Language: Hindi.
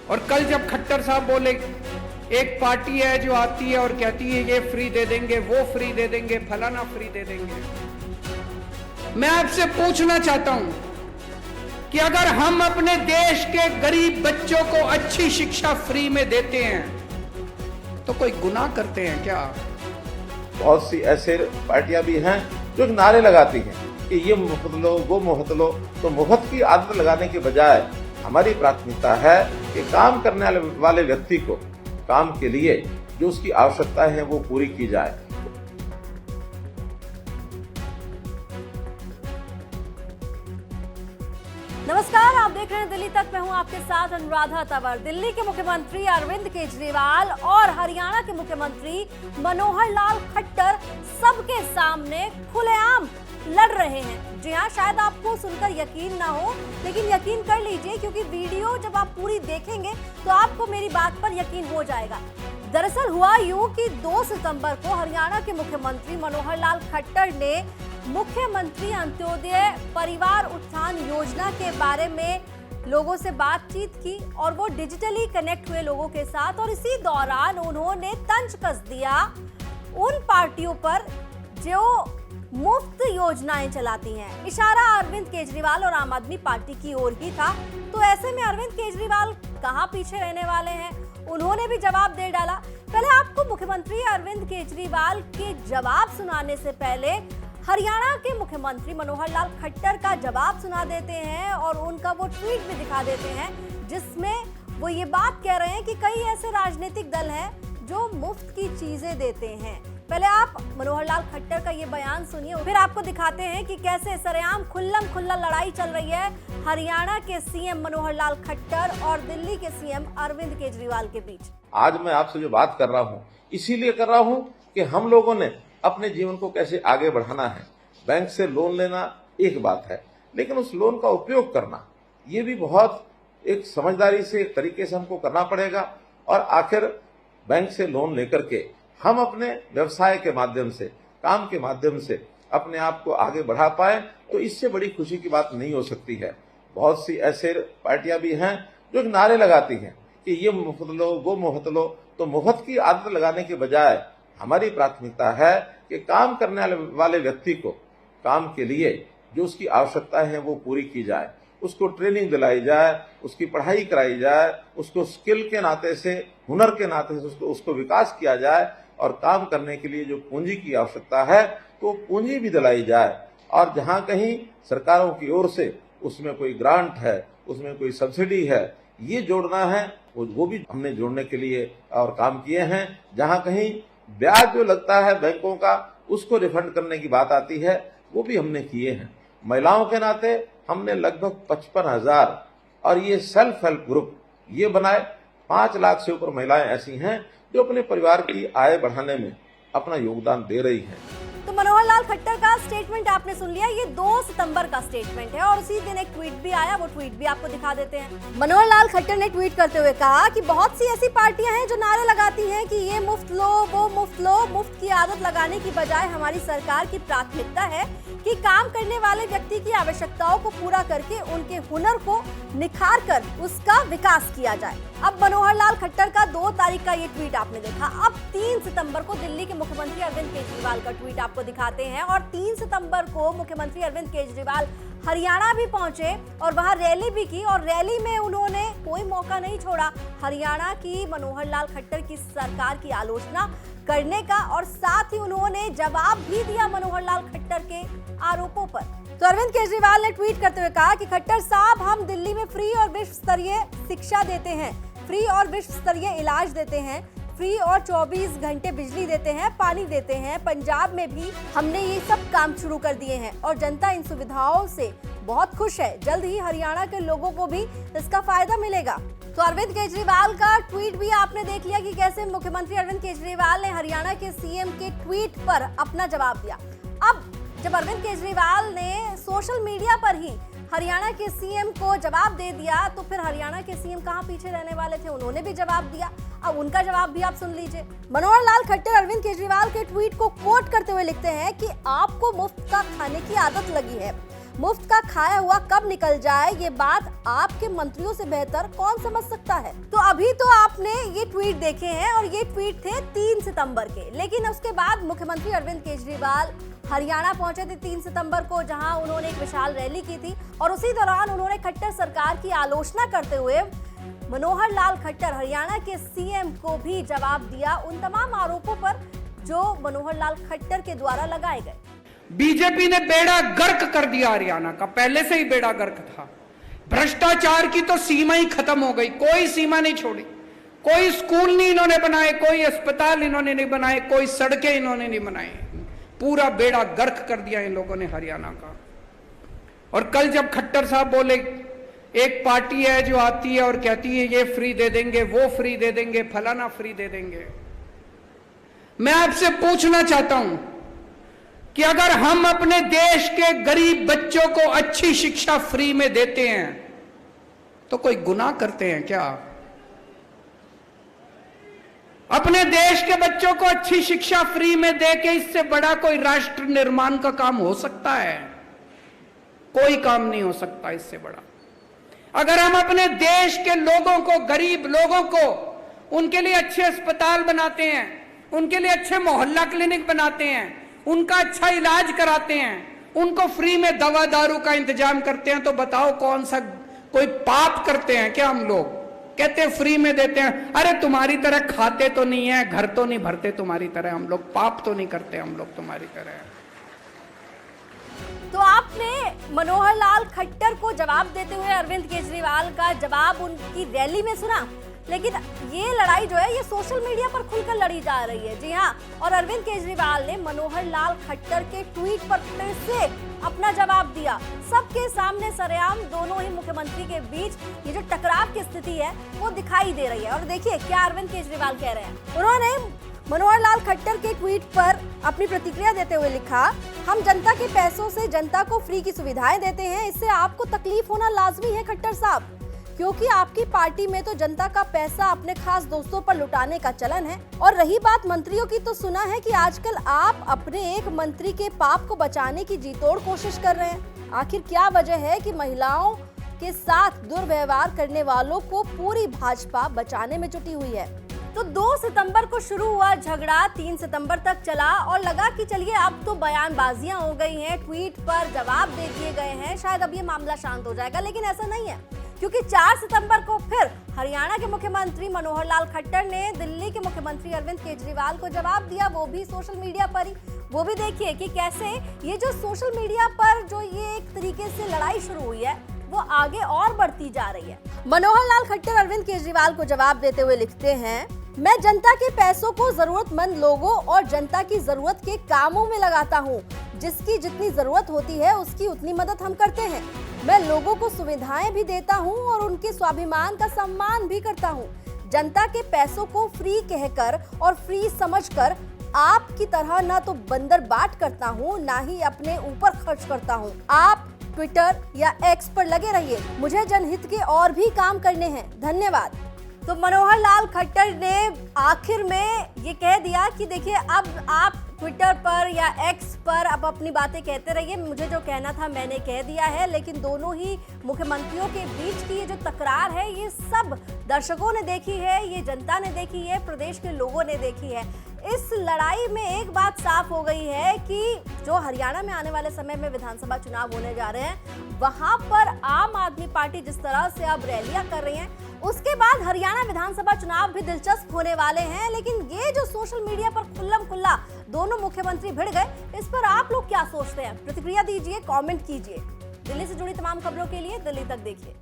और कल जब खट्टर साहब बोले, एक पार्टी है जो आती है और कहती है ये फ्री दे देंगे, वो फ्री दे देंगे, फलाना फ्री दे देंगे। मैं आपसे पूछना चाहता हूं कि अगर हम अपने देश के गरीब बच्चों को अच्छी शिक्षा फ्री में देते हैं तो कोई गुनाह करते हैं क्या? बहुत सी ऐसे पार्टियां भी हैं जो नारे लगाती हैं कि ये मुफ्त लो, वो मुफ्त लो। तो मुफ्त की आदत लगाने के बजाय हमारी प्राथमिकता है कि काम करने वाले व्यक्ति को काम के लिए जो उसकी आवश्यकता है वो पूरी की जाए। नमस्कार, आप देख रहे हैं दिल्ली तक। मैं हूं आपके साथ अनुराधा तंवर। दिल्ली के मुख्यमंत्री अरविंद केजरीवाल और हरियाणा के मुख्यमंत्री मनोहर लाल खट्टर सबके सामने खुलेआम लड़ रहे हैं। जी हां, शायद आपको सुनकर यकीन ना हो, लेकिन यकीन कर लीजिए क्योंकि वीडियो जब आप पूरी देखेंगे तो आपको मेरी बात पर यकीन हो जाएगा। दरअसल हुआ यूं कि 2 सितंबर को हरियाणा के मुख्यमंत्री मनोहर लाल खट्टर ने मुख्यमंत्री अंत्योदय परिवार उत्थान योजना के बारे में लोगों से बातचीत की और वो डिजिटली कनेक्ट हुए लोगों के साथ, और इसी दौरान उन्होंने तंज कस दिया उन पार्टियों पर जो मुफ्त योजनाएं चलाती हैं। इशारा अरविंद केजरीवाल और आम आदमी पार्टी की ओर ही था। तो ऐसे में अरविंद केजरीवाल कहां पीछे रहने वाले हैं, उन्होंने भी जवाब दे डाला। पहले आपको मुख्यमंत्री अरविंद केजरीवाल के जवाब सुनाने से पहले हरियाणा के मुख्यमंत्री मनोहर लाल खट्टर का जवाब सुना देते हैं और उनका वो ट्वीट भी दिखा देते हैं जिसमें वो ये बात कह रहे हैं कि कई ऐसे राजनीतिक दल हैं जो मुफ्त की चीजें देते हैं। पहले आप मनोहर लाल खट्टर का ये बयान सुनिए, फिर आपको दिखाते हैं कि कैसे सरेआम खुल्लम खुल्ला लड़ाई चल रही है हरियाणा के सीएम मनोहर लाल खट्टर और दिल्ली के सीएम अरविंद केजरीवाल के बीच। आज मैं आपसे जो बात कर रहा हूँ इसीलिए कर रहा हूँ कि हम लोगों ने अपने जीवन को कैसे आगे बढ़ाना है। बैंक से लोन लेना एक बात है, लेकिन उस लोन का उपयोग करना ये भी बहुत एक समझदारी से, एक तरीके से हमको करना पड़ेगा। और आखिर बैंक से लोन लेकर के हम अपने व्यवसाय के माध्यम से, काम के माध्यम से अपने आप को आगे बढ़ा पाए तो इससे बड़ी खुशी की बात नहीं हो सकती है। बहुत सी ऐसे पार्टियां भी हैं जो नारे लगाती हैं कि ये मुफ्त लो, वो मुफ्त लो। तो मुफ्त की आदत लगाने के बजाय हमारी प्राथमिकता है कि काम करने वाले व्यक्ति को काम के लिए जो उसकी आवश्यकता है वो पूरी की जाए, उसको ट्रेनिंग दिलाई जाए, उसकी पढ़ाई कराई जाए, उसको स्किल के नाते से, हुनर के नाते से उसको विकास किया जाए और काम करने के लिए जो पूंजी की आवश्यकता है तो पूंजी भी दिलाई जाए। और जहां कहीं सरकारों की ओर से उसमें कोई ग्रांट है, उसमें कोई सब्सिडी है, ये जोड़ना है, वो भी हमने जोड़ने के लिए और काम किए हैं। जहां कहीं ब्याज जो लगता है बैंकों का उसको रिफंड करने की बात आती है, वो भी हमने किए हैं। महिलाओं के नाते हमने लगभग 55,000 और ये सेल्फ हेल्प ग्रुप ये बनाए। 5 लाख से ऊपर महिलाएं ऐसी हैं जो अपने परिवार की आय बढ़ाने में अपना योगदान दे रही हैं। तो मनोहर लाल खट्टर का स्टेटमेंट आपने सुन लिया। ये 2 सितंबर का स्टेटमेंट है और उसी दिन एक ट्वीट भी आया, वो ट्वीट भी आपको दिखा देते हैं। मनोहर लाल खट्टर ने ट्वीट करते हुए कहा कि बहुत सी ऐसी पार्टियां हैं जो नारे लगाती हैं कि ये मुफ्त लो, वो मुफ्त लो। मुफ्त की आदत लगाने की बजाय हमारी सरकार की प्राथमिकता है कि काम करने वाले व्यक्ति की आवश्यकताओं को पूरा करके उनके हुनर को निखार कर उसका विकास किया जाए। अब मनोहर लाल खट्टर का 2 तारीख का ये ट्वीट आपने देखा। अब 3 सितंबर को दिल्ली के मुख्यमंत्री अरविंद केजरीवाल का ट्वीट आपको दिखाते हैं और 3 सितंबर को मुख्यमंत्री अरविंद केजरीवाल हरियाणा भी पहुंचे और वहां रैली भी की और रैली में उन्होंने कोई मौका नहीं छोड़ा हरियाणा की मनोहर लाल खट्टर की सरकार की आलोचना करने का, और साथ ही उन्होंने जवाब भी दिया मनोहर लाल खट्टर के आरोपों पर। तो अरविंद केजरीवाल ने ट्वीट करते हुए कहा कि खट्टर साहब, हम दिल्ली में फ्री और विश्व स्तरीय शिक्षा देते हैं, फ्री और विश्व स्तरीय इलाज देते हैं, फ्री और 24 घंटे बिजली देते हैं, पानी देते हैं। पंजाब में भी हमने ये सब काम शुरू कर दिए हैं और जनता इन सुविधाओं से बहुत खुश है। जल्द ही हरियाणा के लोगों को भी इसका फायदा मिलेगा। तो अरविंद केजरीवाल का ट्वीट भी आपने देख लिया कि कैसे मुख्यमंत्री अरविंद केजरीवाल ने हरियाणा के सीएम के ट्वीट पर अपना जवाब दिया। अब जब अरविंद केजरीवाल ने सोशल मीडिया पर ही हरियाणा के सीएम को जवाब दे दिया तो फिर हरियाणा के सीएम कहां पीछे रहने वाले थे, उन्होंने भी जवाब दिया। अब उनका जवाब भी आप सुन लीजिए। मनोहर लाल खट्टर अरविंद केजरीवाल के ट्वीट को कोट करते हुए लिखते हैं कि आपको मुफ्त का खाने की आदत लगी है, मुफ्त का खाया हुआ कब निकल जाए ये बात आपके मंत्रियों से बेहतर कौन समझ सकता है। तो अभी तो आपने ये ट्वीट देखे हैं और ये ट्वीट थे 3 सितंबर के, लेकिन उसके बाद मुख्यमंत्री अरविंद केजरीवाल हरियाणा पहुंचे थे 3 सितंबर को, जहां उन्होंने एक विशाल रैली की थी और उसी दौरान उन्होंने खट्टर सरकार की आलोचना करते हुए मनोहर लाल खट्टर हरियाणा के सीएम को भी जवाब दिया उन तमाम आरोपों पर जो मनोहर लाल खट्टर के द्वारा लगाए गए। बीजेपी ने बेड़ा गर्क कर दिया हरियाणा का, पहले से ही बेड़ा गर्क था। भ्रष्टाचार की तो सीमा ही खत्म हो गई, कोई सीमा नहीं छोड़ी। कोई स्कूल नहीं इन्होंने बनाए, कोई अस्पताल इन्होंने नहीं बनाए, कोई सड़कें इन्होंने नहीं बनाई। पूरा बेड़ा गर्क कर दिया इन लोगों ने हरियाणा का। और कल जब खट्टर साहब बोले एक पार्टी है जो आती है और कहती है ये फ्री दे देंगे, वो फ्री दे देंगे, फलाना फ्री दे देंगे, मैं आपसे पूछना चाहता हूं कि अगर हम अपने देश के गरीब बच्चों को अच्छी शिक्षा फ्री में देते हैं तो कोई गुनाह करते हैं क्या? अपने देश के बच्चों को अच्छी शिक्षा फ्री में देके इससे बड़ा कोई राष्ट्र निर्माण का काम हो सकता है? कोई काम नहीं हो सकता इससे बड़ा। अगर हम अपने देश के लोगों को, गरीब लोगों को, उनके लिए अच्छे अस्पताल बनाते हैं, उनके लिए अच्छे मोहल्ला क्लिनिक बनाते हैं, उनका अच्छा इलाज कराते हैं, उनको फ्री में दवा दारू का इंतजाम करते हैं, तो बताओ कौन सा कोई पाप करते हैं क्या हम लोग? कहते हैं फ्री में देते हैं। अरे तुम्हारी तरह खाते तो नहीं है, घर तो नहीं भरते तुम्हारी तरह हम लोग, पाप तो नहीं करते हम लोग तुम्हारी तरह। तो आपने मनोहर लाल खट्टर को जवाब देते हुए अरविंद केजरीवाल का जवाब उनकी रैली में सुना, लेकिन ये लड़ाई जो है ये सोशल मीडिया पर खुलकर लड़ी जा रही है। जी हाँ, और अरविंद केजरीवाल ने मनोहर लाल खट्टर के ट्वीट पर फिर से अपना जवाब दिया। सबके सामने सरेआम दोनों ही मुख्यमंत्री के बीच ये जो टकराव की स्थिति है वो दिखाई दे रही है। और देखिए क्या अरविंद केजरीवाल कह रहे हैं। उन्होंने मनोहर लाल खट्टर के ट्वीट पर अपनी प्रतिक्रिया देते हुए लिखा, हम जनता के पैसों से जनता को फ्री की सुविधाएं देते हैं, इससे आपको तकलीफ होना लाजमी है खट्टर साहब, क्योंकि आपकी पार्टी में तो जनता का पैसा अपने खास दोस्तों पर लुटाने का चलन है। और रही बात मंत्रियों की, तो सुना है कि आजकल आप अपने एक मंत्री के पाप को बचाने की जी तोड़ कोशिश कर रहे हैं। आखिर क्या वजह है कि महिलाओं के साथ दुर्व्यवहार करने वालों को पूरी भाजपा बचाने में जुटी हुई है? तो 2 सितंबर को शुरू हुआ झगड़ा 3 सितंबर तक चला और लगा कि चलिए अब तो बयानबाजियां हो गई हैं, ट्वीट पर जवाब दे दिए गए हैं, शायद अब ये मामला शांत हो जाएगा। लेकिन ऐसा नहीं है, क्योंकि 4 सितंबर को फिर हरियाणा के मुख्यमंत्री मनोहर लाल खट्टर ने दिल्ली के मुख्यमंत्री अरविंद केजरीवाल को जवाब दिया, वो भी सोशल मीडिया पर ही। वो भी देखिए कि कैसे ये जो सोशल मीडिया पर जो ये एक तरीके से लड़ाई शुरू हुई है वो आगे और बढ़ती जा रही है। मनोहर लाल खट्टर अरविंद केजरीवाल को जवाब देते हुए लिखते हैं, मैं जनता के पैसों को जरूरतमंद लोगों और जनता की जरूरत के कामों में लगाता हूँ। जिसकी जितनी जरूरत होती है उसकी उतनी मदद हम करते हैं। मैं लोगों को सुविधाएं भी देता हूँ और उनके स्वाभिमान का सम्मान भी करता हूँ। जनता के पैसों को फ्री कहकर और फ्री समझकर आपकी तरह ना तो बंदर बाट करता हूँ, ना ही अपने ऊपर खर्च करता हूँ। आप ट्विटर या एक्स पर लगे रहिए, मुझे जनहित के और भी काम करने हैं। धन्यवाद। तो मनोहर लाल खट्टर ने आखिर में ये कह दिया कि देखिए अब आप ट्विटर पर या एक्स पर अब अपनी बातें कहते रहिए, मुझे जो कहना था मैंने कह दिया है। लेकिन दोनों ही मुख्यमंत्रियों के बीच की ये जो तकरार है ये सब दर्शकों ने देखी है, ये जनता ने देखी है, प्रदेश के लोगों ने देखी है। इस लड़ाई में एक बात साफ हो गई है कि जो हरियाणा में आने वाले समय में विधानसभा चुनाव होने जा रहे हैं, वहां पर आम आदमी पार्टी जिस तरह से अब रैलियां कर रही है, उसके बाद हरियाणा विधानसभा चुनाव भी दिलचस्प होने वाले हैं। लेकिन ये जो सोशल मीडिया पर खुल्लम खुल्ला दोनों मुख्यमंत्री भिड़ गए, इस पर आप लोग क्या सोचते हैं? प्रतिक्रिया दीजिए, कमेंट कीजिए। दिल्ली से जुड़ी तमाम खबरों के लिए दिल्ली तक देखिए।